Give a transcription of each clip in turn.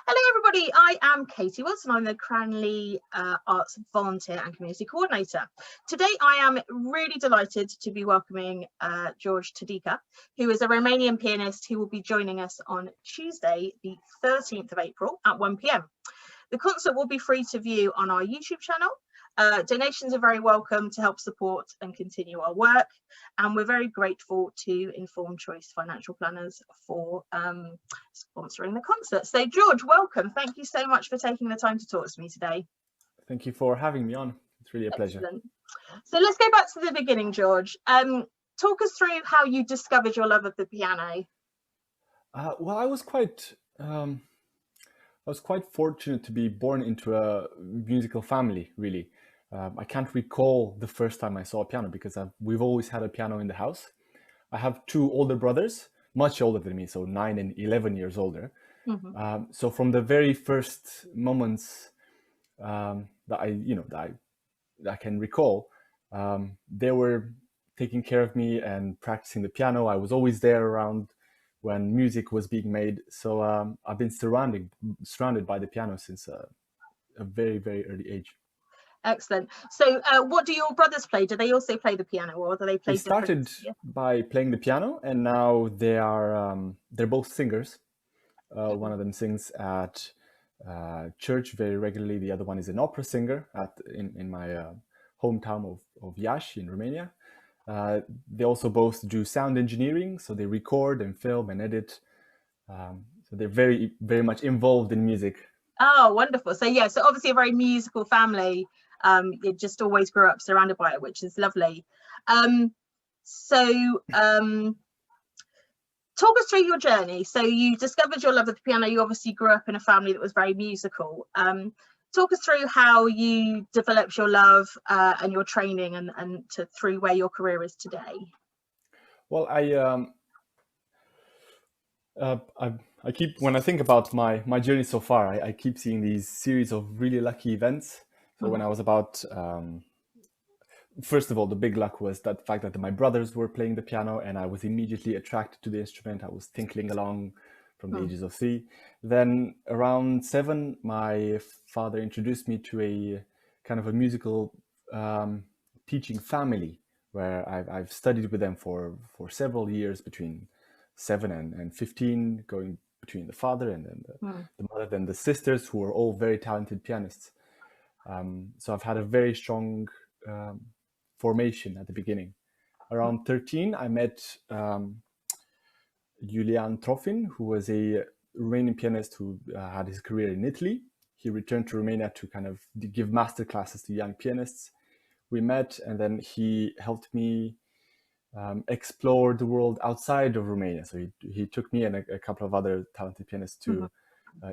Hello everybody, I am Katie Wilson. I'm the Cranleigh Arts Volunteer and Community Coordinator. Today I am really delighted to be welcoming George Todica, who is a Romanian pianist who will be joining us on Tuesday the 13th of April at 1 p.m. The concert will be free to view on our YouTube channel. Donations are very welcome to help support and continue our work, and we're very grateful to Informed Choice Financial Planners for sponsoring the concert. So George, welcome. Thank you so much for taking the time to talk to me today. Thank you for having me on. It's really a pleasure. So let's go back to the beginning, George. Talk us through how you discovered your love of the piano. Well, I was quite fortunate to be born into a musical family, really. I can't recall the first time I saw a piano because we've always had a piano in the house. I have two older brothers, much older than me, so 9 and 11 years older. Mm-hmm. So from the very first moments that I can recall, they were taking care of me and practicing the piano. I was always there around when music was being made. So I've been surrounded by the piano since a very, very early age. Excellent. So what do your brothers play? Do they also play the piano, or do they play They started by playing the piano, and now they're both singers. One of them sings at church very regularly. The other one is an opera singer in my hometown of Iași in Romania. They also both do sound engineering, so they record and film and edit. So they're very, very much involved in music. Oh, wonderful. So yeah, so obviously a very musical family. You just always grew up surrounded by it, which is lovely. Talk us through your journey. So you discovered your love of the piano. You obviously grew up in a family that was very musical. Talk us through how you developed your love and your training and through where your career is today. Well, I keep, when I think about my journey so far, I keep seeing these series of really lucky events. So when I was about, first of all, the big luck was that fact that my brothers were playing the piano and I was immediately attracted to the instrument. I was tinkling along from the ages of 3. Then around 7, my father introduced me to a kind of a musical teaching family where I've studied with them for several years, between 7 and 15, going between the father and then the mother, then the sisters, who are all very talented pianists. So I've had a very strong formation at the beginning. Around 13, I met Julian Trofin, who was a Romanian pianist who had his career in Italy. He returned to Romania to kind of give master classes to young pianists. We met, and then he helped me explore the world outside of Romania. So he took me and a couple of other talented pianists to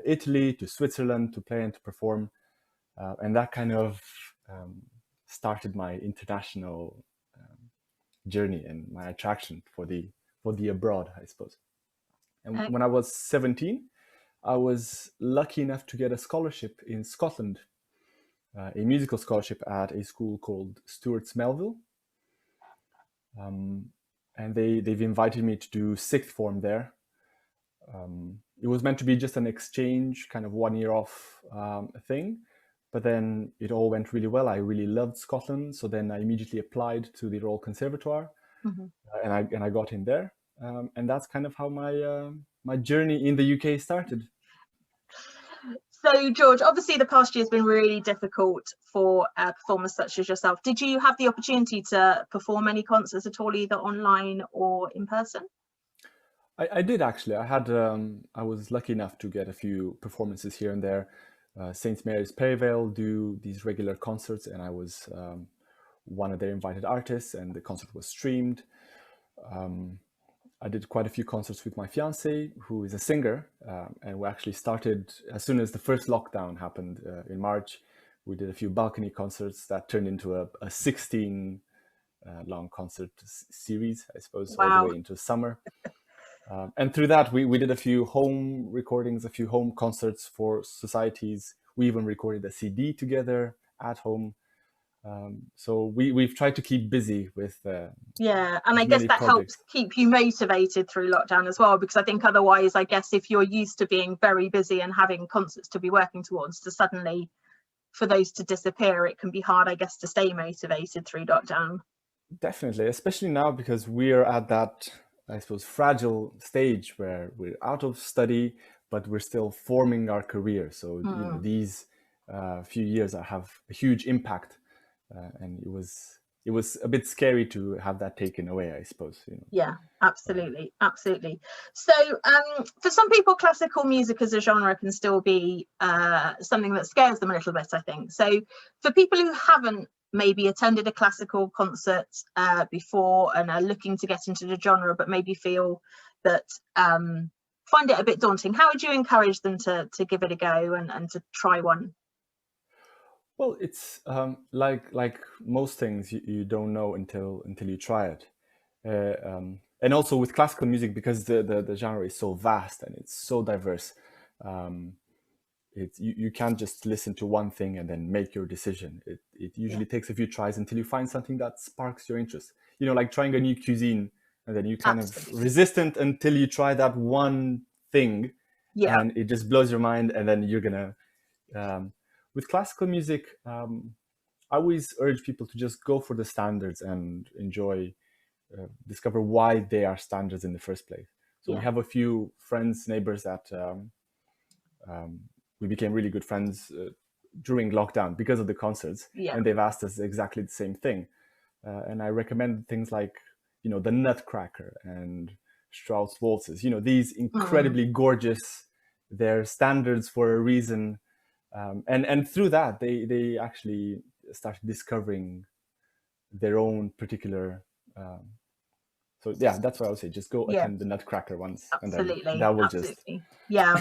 Italy, to Switzerland, to play and to perform. And that kind of started my international journey and my attraction for the abroad, I suppose. And when I was 17, I was lucky enough to get a scholarship in Scotland, a musical scholarship at a school called Stuart's Melville. And they've invited me to do 6th form there. It was meant to be just an exchange, kind of 1 year off thing, but then it all went really well. I really loved Scotland, so then I immediately applied to the Royal Conservatoire, and I got in there, and that's kind of how my journey in the UK started. So, George, obviously the past year has been really difficult for performers such as yourself. Did you have the opportunity to perform any concerts at all, either online or in person? I did, actually. I was lucky enough to get a few performances here and there. St. Mary's Perivale do these regular concerts, and I was one of their invited artists, and the concert was streamed. I did quite a few concerts with my fiance, who is a singer, and we actually started as soon as the first lockdown happened in March. We did a few balcony concerts that turned into a 16 long concert series, I suppose, all the way into summer. And through that, we did a few home recordings, a few home concerts for societies. We even recorded a CD together at home. So we've tried to keep busy with yeah, and I with guess many that helps projects. keep you motivated through lockdown as well, because I think otherwise, I guess if you're used to being very busy and having concerts to be working towards, to suddenly for those to disappear, it can be hard, I guess, to stay motivated through lockdown. Definitely, especially now because we're at that, I suppose, fragile stage where we're out of study, but we're still forming our career. So, these few years have a huge impact, and it was a bit scary to have that taken away, I suppose. Yeah, absolutely, absolutely. So for some people, classical music as a genre can still be something that scares them a little bit, I think. So for people who haven't maybe attended a classical concert before and are looking to get into the genre, but maybe feel that find it a bit daunting, how would you encourage them to give it a go and to try one? Well, it's like most things, you don't know until you try it. And also with classical music, because the genre is so vast and it's so diverse, um, you can't just listen to one thing and then make your decision. It Yeah, usually takes a few tries until you find something that sparks your interest. Like trying a new cuisine, and then you kind of absolutely. resistant until you try that one thing, Yeah, and it just blows your mind, and then you're gonna. With classical music, I always urge people to just go for the standards and enjoy, discover why they are standards in the first place. So we yeah, have a few friends, neighbors that we became really good friends during lockdown because of the concerts, yeah. and they've asked us exactly the same thing. And I recommend things like, the Nutcracker and Strauss waltzes. These Mm, incredibly gorgeous. They're standards for a reason, and through that they actually start discovering their own particular. So yeah, that's what I would say. Just go yeah. attend the Nutcracker once, and then Absolutely, that will just absolutely. Yeah.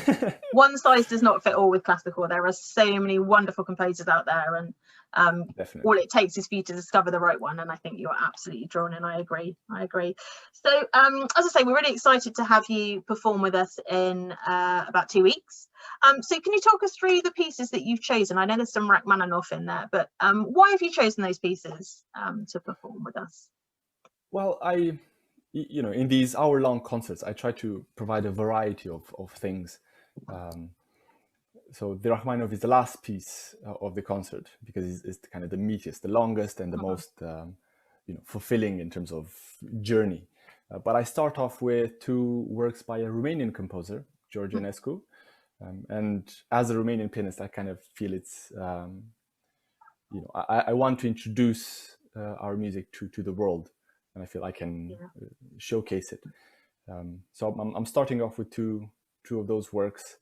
One size does not fit all with classical. There are so many wonderful composers out there, and all definitely. it takes is for you to discover the right one. And I think you're absolutely drawn in. I agree. I agree. So, as I say, we're really excited to have you perform with us in about 2 weeks. So, can you talk us through the pieces that you've chosen? I know there's some Rachmaninoff in there, but why have you chosen those pieces to perform with us? Well, in these hour-long concerts, I try to provide a variety of things. Um, so the Rachmaninoff is the last piece of the concert because it's kind of the meatiest, the longest, and the Mhm. most fulfilling in terms of journey. But I start off with two works by a Romanian composer, George Enescu. And as a Romanian pianist, I kind of feel I want to introduce our music to the world, and I feel I can Yeah. showcase it. So I'm starting off with two of those works.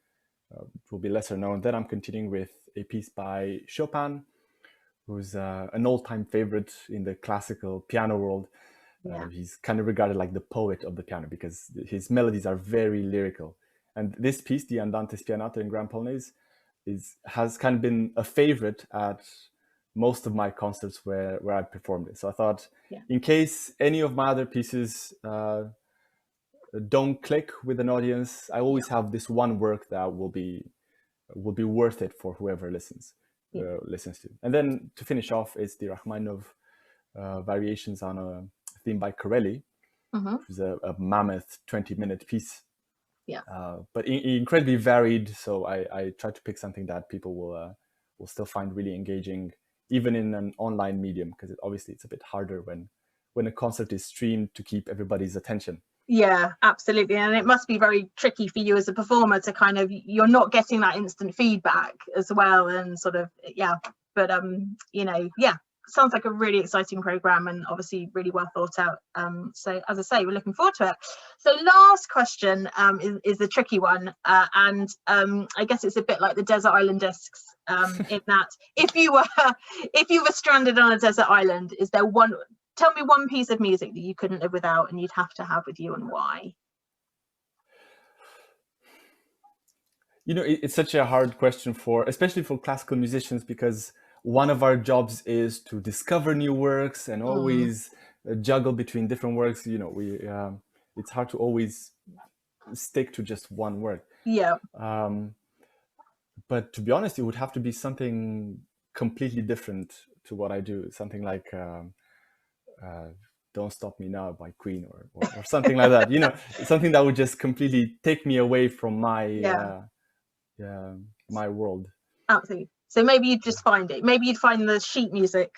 It will be lesser known. Then I'm continuing with a piece by Chopin, who's an all-time favorite in the classical piano world. Yeah. He's kind of regarded like the poet of the piano because his melodies are very lyrical. And this piece, the Andante Spianato in Grand Polonaise, has kind of been a favorite at most of my concerts where I performed it. So I thought, Yeah. in case any of my other pieces don't click with an audience, I Yeah. always have this one work that will be worth it for whoever Yeah. listens to. And then to finish off, it's the Rachmaninoff variations on a theme by Corelli, Hmm. which is a mammoth 20-minute piece, Yeah. but incredibly varied. So I try to pick something that people will still find really engaging, even in an online medium, because obviously it's a bit harder when a concert is streamed to keep everybody's attention. Yeah, absolutely. And it must be very tricky for you as a performer to kind of, you're not getting that instant feedback as well. And sort of, yeah. But, yeah, sounds like a really exciting program and obviously really well thought out. So as I say, we're looking forward to it. So last question is the tricky one. And I guess it's a bit like the Desert Island Discs in that if you were stranded on a desert island, is there one, tell me one piece of music that you couldn't live without and you'd have to have with you and why? It's such a hard question especially for classical musicians, because one of our jobs is to discover new works and Mm, always juggle between different works. It's hard to always stick to just one work. yeah, But to be honest, it would have to be something completely different what I do, something like "Don't Stop Me Now" by Queen, or something like that. You know, something that would just completely take me away from my my world. Absolutely. So maybe you'd just find it. Maybe you'd find the sheet music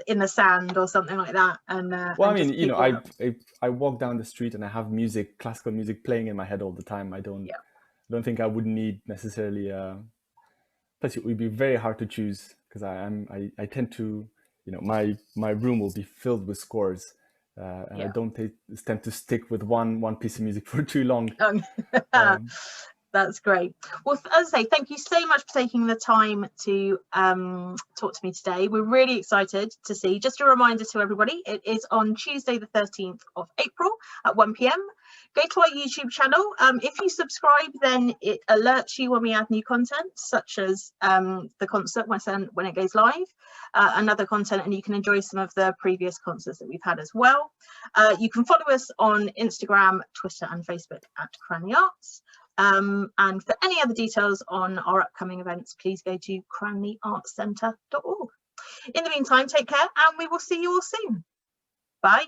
in the sand or something like that. And well, and I mean, just you know, people I walk down the street and I have music, classical music playing in my head all the time. I don't think I would need necessarily. Plus, it would be very hard to choose because I tend to, you know, my room will be filled with scores, and I don't tend to stick with one piece of music for too long. That's great. Well, as I say, thank you so much for taking the time to talk to me today. We're really excited to see. Just a reminder to everybody, it is on Tuesday the 13th of April at 1 p.m. Go to our YouTube channel. If you subscribe, then it alerts you when we add new content, such as the concert when it goes live, and other content, and you can enjoy some of the previous concerts that we've had as well. You can follow us on Instagram, Twitter and Facebook at Cranleigh Arts. And for any other details on our upcoming events, please go to cranleighartscentre.org. In the meantime, take care and we will see you all soon. Bye.